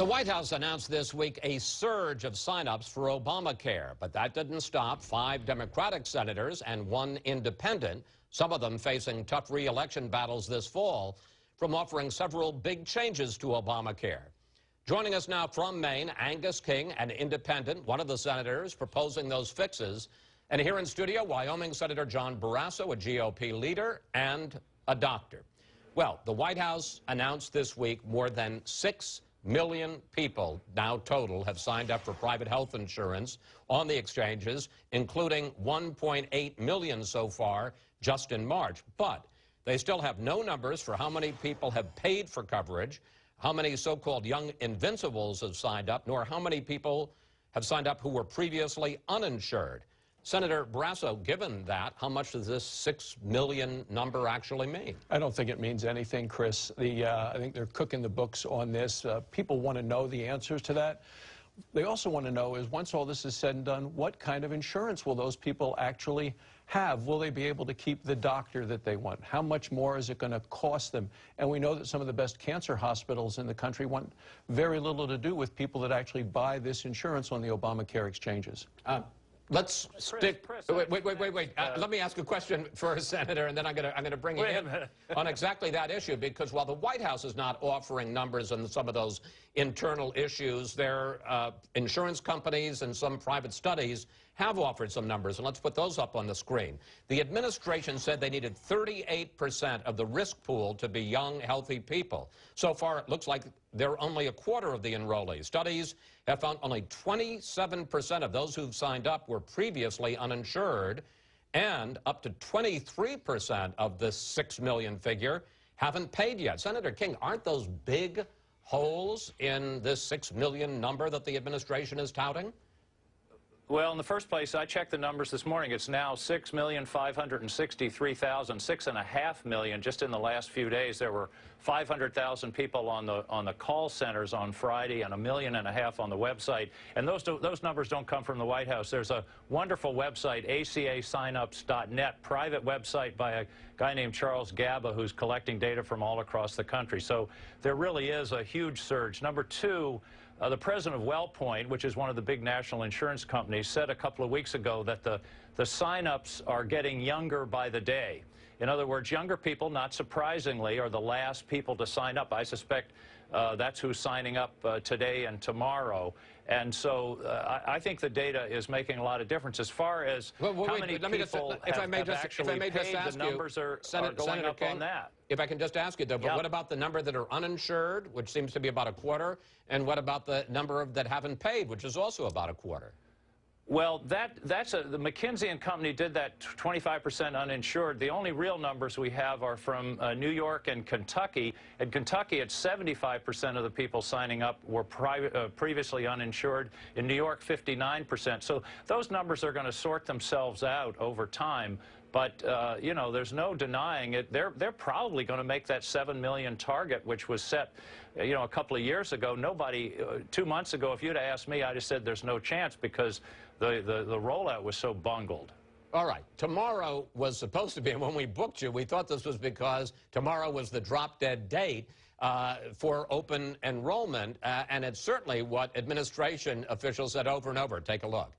The White House announced this week a surge of signups for Obamacare, but that didn't stop 5 Democratic senators and 1 independent, some of them facing tough re-election battles this fall, from offering several big changes to Obamacare. Joining us now from Maine, Angus, an independent, one of the senators proposing those fixes. And here in studio, Wyoming Senator John Barrasso, a GOP leader and a doctor. Well, the White House announced this week more than 6 million people now total have signed up for private health insurance on the exchanges, including 1.8 million so far just in March. But they still have no numbers for how many people have paid for coverage, how many so-called young invincibles have signed up, nor how many people have signed up who were previously uninsured. Senator Barrasso, given that, how much does this 6 million number actually mean? I don't think it means anything, Chris. I think they're cooking the books on this. People want to know the answers to that. They also want to know is, once all this is said and done, what kind of insurance will those people actually have? Will they be able to keep the doctor that they want? How much more is it going to cost them? And we know that some of the best cancer hospitals in the country want very little to do with people that actually buy this insurance on the Obamacare exchanges. Let's stick. Wait. Let me ask a question first, Senator, and then I'm going to bring you in on exactly that issue, because while the White House is not offering numbers on some of those internal issues, their insurance companies and some private studies have offered some numbers, and let's put those up on the screen. The administration said they needed 38% of the risk pool to be young, healthy people. So far, it looks like they're only a quarter of the enrollees. Studies have found only 27% of those who've signed up were previously uninsured, and up to 23% of the 6 million figure haven't paid yet. Senator King, aren't those big holes in this 6 million number that the administration is touting? Well, in the first place, I checked the numbers this morning. It's now 6,563,000, 6.5 million just in the last few days. There were 500,000 people on the call centers on Friday and 1.5 million on the website. And those numbers don't come from the White House. There's a wonderful website, acasignups.net, private website by a guy named Charles Gaba, who's collecting data from all across the country. So there really is a huge surge. Number two, the president of WellPoint, which is one of the big national insurance companies, said a couple of weeks ago that the sign-ups are getting younger by the day. In other words, younger people, not surprisingly, are the last people to sign up. I suspect that's who's signing up today and tomorrow. And so I think the data is making a lot of difference. As far as how many people have actually paid, the numbers are going up on that. If I can just ask you, though, but what about the number that are uninsured, which seems to be about a quarter, and what about the number that haven't paid, which is also about a quarter? Well, the McKinsey & Company did that 25% uninsured. The only real numbers we have are from New York and Kentucky. In Kentucky, it's 75% of the people signing up were previously uninsured. In New York, 59%. So those numbers are going to sort themselves out over time. But, you know, there's no denying it. They're probably going to make that 7 million target, which was set, you know, a couple of years ago. Nobody, 2 months ago, if you'd have asked me, I'd have said there's no chance because the rollout was so bungled. All right. Tomorrow was supposed to be, and when we booked you, we thought this was because tomorrow was the drop-dead date for open enrollment, and it's certainly what administration officials said over and over. Take a look.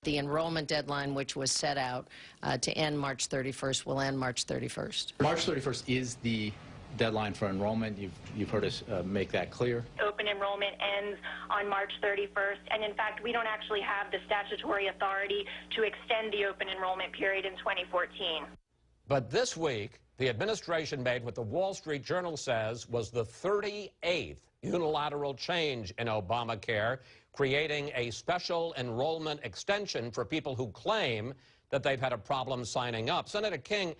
The enrollment deadline, which was set out to end March 31st, will end March 31st. March 31st is the deadline for enrollment. You've heard us make that clear. Open enrollment ends on March 31st, and in fact, we don't actually have the statutory authority to extend the open enrollment period in 2014. But this week, the administration made what the Wall Street Journal says was the 38th unilateral change in Obamacare, creating a special enrollment extension for people who claim that they've had a problem signing up. Senator King,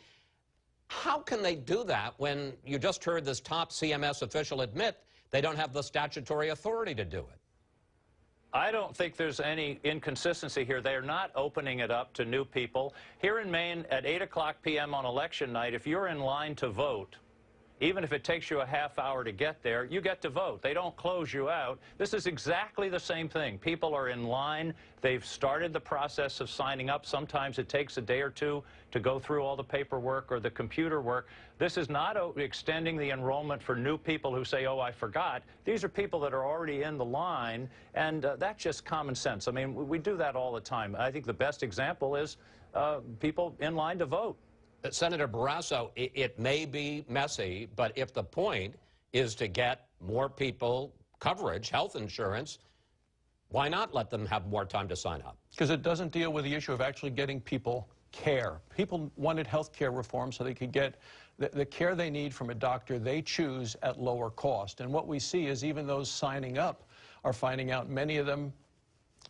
how can they do that when you just heard this top CMS official admit they don't have the statutory authority to do it? I don't think there's any inconsistency here. They are not opening it up to new people. Here in Maine, at 8 o'clock p.m. on election night, if you're in line to vote, even if it takes you a half hour to get there, you get to vote. They don't close you out. This is exactly the same thing. People are in line. They've started the process of signing up. Sometimes it takes a day or two to go through all the paperwork or the computer work. This is not extending the enrollment for new people who say, oh, I forgot. These are people that are already in the line, and that's just common sense. I mean, we do that all the time. I think the best example is people in line to vote. Senator Barrasso, it may be messy, but if the point is to get more people coverage, health insurance, why not let them have more time to sign up? Because it doesn't deal with the issue of actually getting people care. People wanted health care reform so they could get the care they need from a doctor they choose at lower cost. And what we see is even those signing up are finding out many of them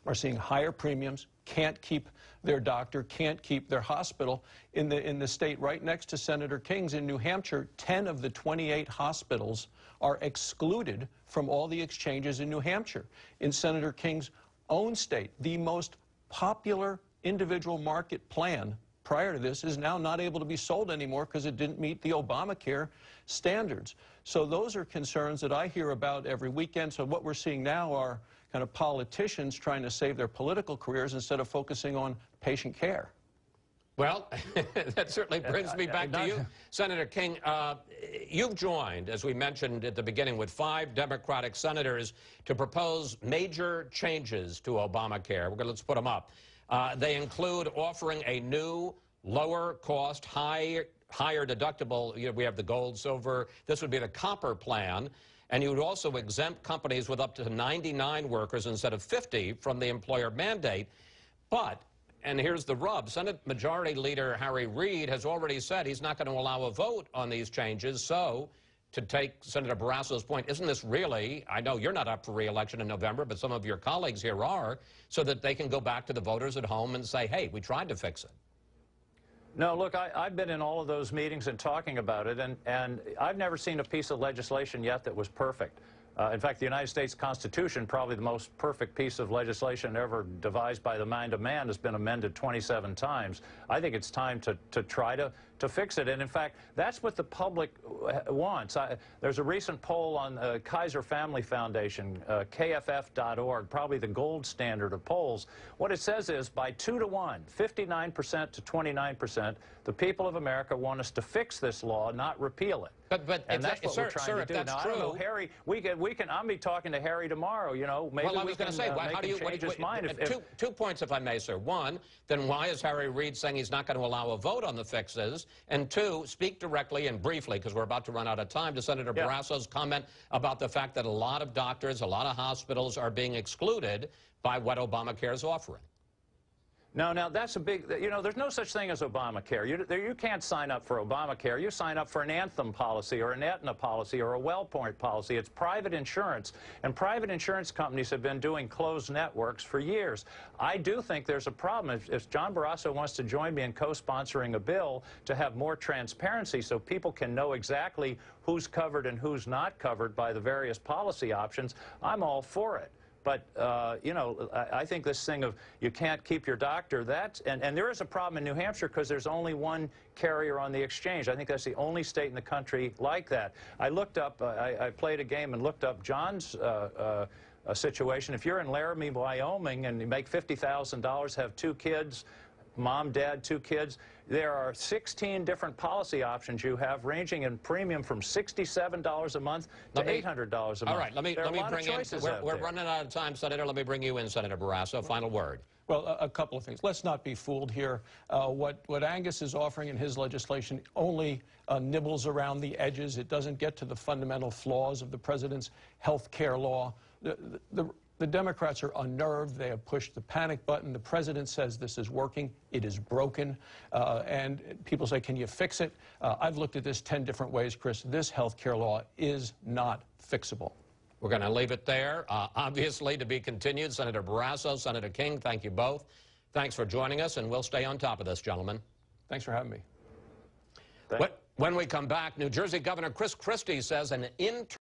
are seeing higher premiums, can't keep their doctor, can't keep their hospital. In the state right next to Senator King's in New Hampshire, 10 of the 28 hospitals are excluded from all the exchanges in New Hampshire. In Senator King's own state, the most popular individual market plan prior to this is now not able to be sold anymore because it didn't meet the Obamacare standards. So those are concerns that I hear about every weekend. So what we're seeing now are kind of politicians trying to save their political careers instead of focusing on patient care. Well, that certainly brings me back to you. Senator King, you've joined, as we mentioned at the beginning, with 5 Democratic senators to propose major changes to Obamacare. Let's put them up. They include offering a new, lower-cost, higher deductible. You know, we have the gold, silver. This would be the copper plan. And you would also exempt companies with up to 99 workers instead of 50 from the employer mandate. But, and here's the rub, Senate Majority Leader Harry Reid has already said he's not going to allow a vote on these changes. So, to take Senator Barrasso's point, isn't this really, I know you're not up for re-election in November, but some of your colleagues here are, so that they can go back to the voters at home and say, hey, we tried to fix it? No, look, I've been in all of those meetings and talking about it, and I've never seen a piece of legislation yet that was perfect. In fact, the United States Constitution, probably the most perfect piece of legislation ever devised by the mind of man, has been amended 27 times. I think it's time to try to fix it. And in fact, that's what the public wants. There's a recent poll on Kaiser Family Foundation, KFF.org, probably the gold standard of polls. What it says is by 2 to 1, 59% to 29%, the people of America want us to fix this law, not repeal it. But and that's what we're trying to do. Now, I don't know, Harry, I'll be talking to Harry tomorrow, you know. Maybe well, I was going to say, how do you change his mind? Two points, if I may, sir. One, then why is Harry Reid saying he's not going to allow a vote on the fixes? And two, speak directly and briefly, because we're about to run out of time, to Senator Barrasso's comment about the fact that a lot of doctors, a lot of hospitals are being excluded by what Obamacare is offering. No, now that's a big, you know, there's no such thing as Obamacare. You can't sign up for Obamacare. You sign up for an Anthem policy or an Aetna policy or a WellPoint policy. It's private insurance, and private insurance companies have been doing closed networks for years. I do think there's a problem. If John Barrasso wants to join me in co-sponsoring a bill to have more transparency so people can know exactly who's covered and who's not covered by the various policy options, I'm all for it. But, you know, I think this thing of you can't keep your doctor, and there is a problem in New Hampshire because there's only one carrier on the exchange. I think that's the only state in the country like that. I looked up, I played a game and looked up John's situation. If you're in Laramie, Wyoming, and you make $50,000, have 2 kids, mom, dad, 2 kids, there are 16 different policy options you have, ranging in premium from $67 a month to $800 a month. All right, let me bring in, we're running out of time, Senator. Let me bring you in, Senator Barrasso. Final word. Well, a couple of things. Let's not be fooled here. What Angus is offering in his legislation only nibbles around the edges. It doesn't get to the fundamental flaws of the president's health care law. The Democrats are unnerved. They have pushed the panic button. The president says this is working. It is broken. And people say, can you fix it? I've looked at this 10 different ways, Chris. This health care law is not fixable. We're going to leave it there. Obviously, to be continued, Senator Barrasso, Senator King, thank you both. Thanks for joining us, and we'll stay on top of this, gentlemen. Thanks for having me. When we come back, New Jersey Governor Chris Christie says an intern